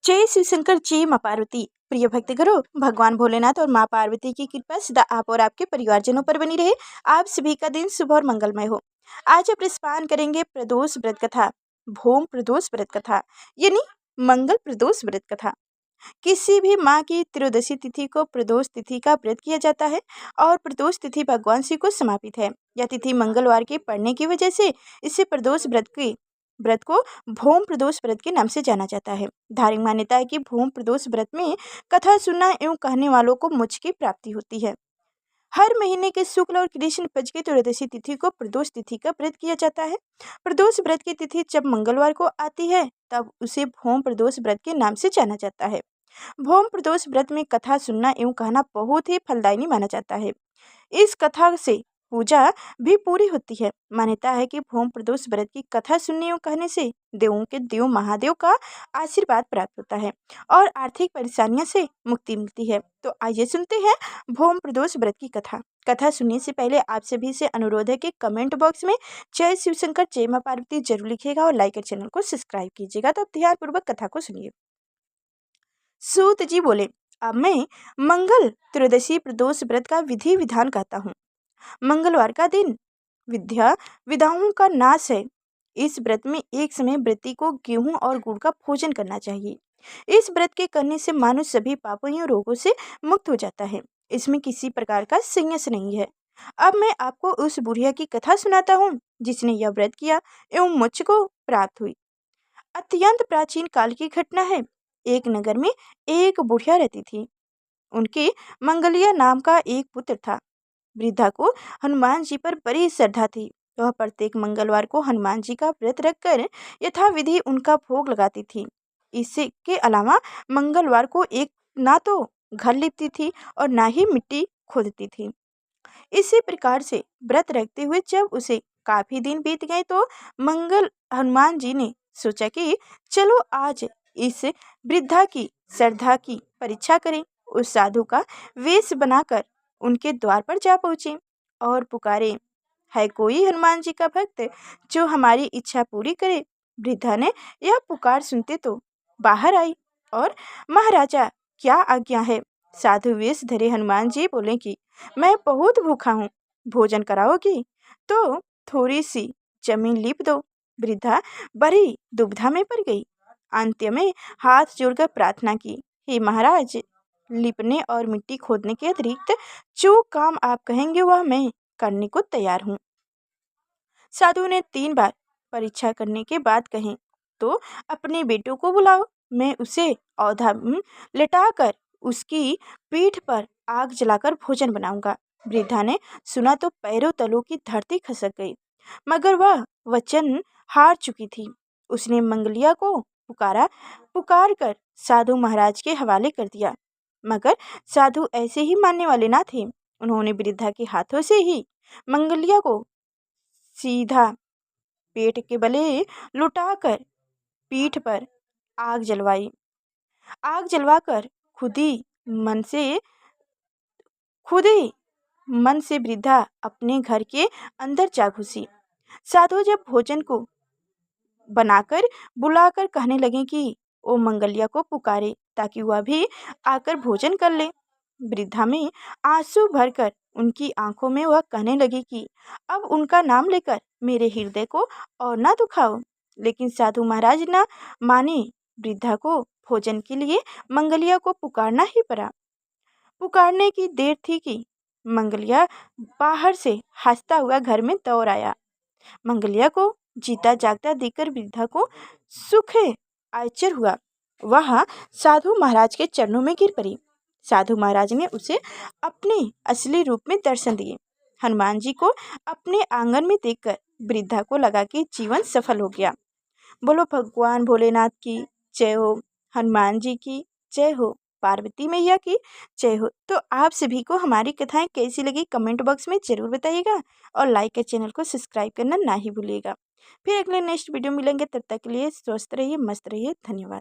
जय शिव शंकर, जय माँ पार्वती। प्रिय भक्तगणों, भगवान भोलेनाथ और माँ पार्वती की कृपा सदा आप और आपके परिवारजनों पर बनी रहे। आप सभी का दिन शुभ और मंगलमय हो। आज आप स्नान करेंगे प्रदोष व्रत कथा, भूम प्रदोष व्रत कथा यानी मंगल प्रदोष व्रत कथा। किसी भी माह की त्रयोदशी तिथि को प्रदोष तिथि का व्रत किया जाता है और प्रदोष तिथि भगवान शिव को समर्पित है। यह तिथि मंगलवार के पड़ने की वजह से इसे प्रदोष व्रत को भूम प्रदोष व्रत के नाम से जाना जाता है। धार्मिक मान्यता है कि भूम प्रदोष व्रत में कथा सुनना एवं कहने वालों को मोक्ष की प्राप्ति होती है। हर महीने के शुक्ल और कृष्ण पक्ष की त्रयोदशी तिथि को प्रदोष तिथि का व्रत किया जाता है। प्रदोष व्रत की तिथि जब मंगलवार को आती है तब उसे भूम प्रदोष व्रत के नाम से जाना जाता है। भौम प्रदोष व्रत में कथा सुनना एवं कहना बहुत ही फलदायी माना जाता है। इस कथा से पूजा भी पूरी होती है। मान्यता है कि भौम प्रदोष व्रत की कथा सुनने एवं कहने से देवों के देव महादेव का आशीर्वाद प्राप्त होता है और आर्थिक परेशानियों से मुक्ति मिलती है। तो आइए सुनते हैं भौम प्रदोष व्रत की कथा। कथा सुनने से पहले आप सभी से अनुरोध है कि कमेंट बॉक्स में जय शिव शंकर, जय माँ पार्वती जरूर लिखिएगा और लाइक और चैनल को सब्सक्राइब कीजिएगा। तो अब ध्यानपूर्वक कथा को सुनिए। सूत जी बोले, अब मैं मंगल त्रयोदशी प्रदोष व्रत का विधि विधान कहता हूँ। मंगलवार का दिन विद्या विधाओं का नाश है। इस व्रत में एक समय व्रती को गेहूं और गुड़ का भोजन करना चाहिए। इस व्रत के करने से मानुष्य सभी पापों और रोगों से मुक्त हो जाता है। इसमें किसी प्रकार का संन्यास नहीं है। अब मैं आपको उस बुढ़िया की कथा सुनाता हूँ जिसने यह व्रत किया एवं मोक्ष को प्राप्त हुई। अत्यंत प्राचीन काल की घटना है। एक नगर में एक बुढ़िया रहती थी। उनके मंगलिया नाम का एक पुत्र था। वृद्धा को हनुमान जी पर बड़ी श्रद्धा थी। वह प्रत्येक मंगलवार को हनुमान जी का व्रत रखकर यथाविधि उनका भोग लगाती थी। इसके अलावा मंगलवार को एक ना तो घर लिपती थी और ना ही मिट्टी खोदती थी। इसी प्रकार से व्रत रखते हुए जब उसे काफी दिन बीत गए तो हनुमान जी ने सोचा कि चलो आज इस वृद्धा की श्रद्धा की परीक्षा करें। उस साधु का वेश बनाकर उनके द्वार पर जा पहुंचे और पुकारे, है कोई हनुमान जी का भक्त जो हमारी इच्छा पूरी करे। वृद्धा ने यह पुकार सुनते तो बाहर आई और, महाराजा क्या आज्ञा है। साधु वेश धरे हनुमान जी बोले कि मैं बहुत भूखा हूँ, भोजन कराओगी तो थोड़ी सी जमीन लीप दो। वृद्धा बड़ी दुविधा में पड़ गई। अंत्य में हाथ जोड़कर प्रार्थना की, हे महाराज, लिपने और मिट्टी खोदने के अतिरिक्त जो काम आप कहेंगे वह मैं करने को तैयार हूँ। साधु ने 3 बार परीक्षा करने के बाद कहे, तो अपने बेटों को बुलाओ, मैं उसे औधा लेटाकर उसकी पीठ पर आग जलाकर भोजन बनाऊंगा। वृद्धा ने सुना तो पैरों तलों की धरती खसक गई, मगर वह वचन हार चुकी थी। उसने मंगलिया को पुकार कर साधु महाराज के हवाले कर दिया, मगर साधु ऐसे ही मानने वाले ना थे। उन्होंने वृद्धा के हाथों से ही मंगलिया को सीधा पेट के बले लुटाकर पीठ पर आग जलवाई। आग जलवाकर खुद ही मन से वृद्धा अपने घर के अंदर जा घुसी। साधु जब भोजन को बनाकर बुलाकर कहने लगे कि वो मंगलिया को पुकारे ताकि वह भी आकर भोजन कर ले। वृद्धा में आंसू भरकर उनकी आंखों में वह कहने लगी कि अब उनका नाम लेकर मेरे हृदय को और ना दुखाओ। लेकिन साधु महाराज ना माने। वृद्धा को भोजन के लिए मंगलिया को पुकारना ही पड़ा। पुकारने की देर थी कि मंगलिया बाहर से हंसता हुआ घर में दौड़ आया। मंगलिया को जीता जागता देखकर वृद्धा को सुख आश्चर्य हुआ। वह साधु महाराज के चरणों में गिर पड़ी। साधु महाराज ने उसे अपने असली रूप में दर्शन दिए। हनुमान जी को अपने आंगन में देखकर वृद्धा को लगा कि जीवन सफल हो गया। बोलो भगवान भोलेनाथ की जय हो, हनुमान जी की जय हो, पार्वती मैया की जय हो। तो आप सभी को हमारी कथाएं कैसी लगी कमेंट बॉक्स में ज़रूर बताइएगा और लाइक के चैनल को सब्सक्राइब करना ना ही भूलिएगा। फिर अगले नेक्स्ट वीडियो मिलेंगे, तब तक के लिए स्वस्थ रहिए, मस्त रहिए। धन्यवाद।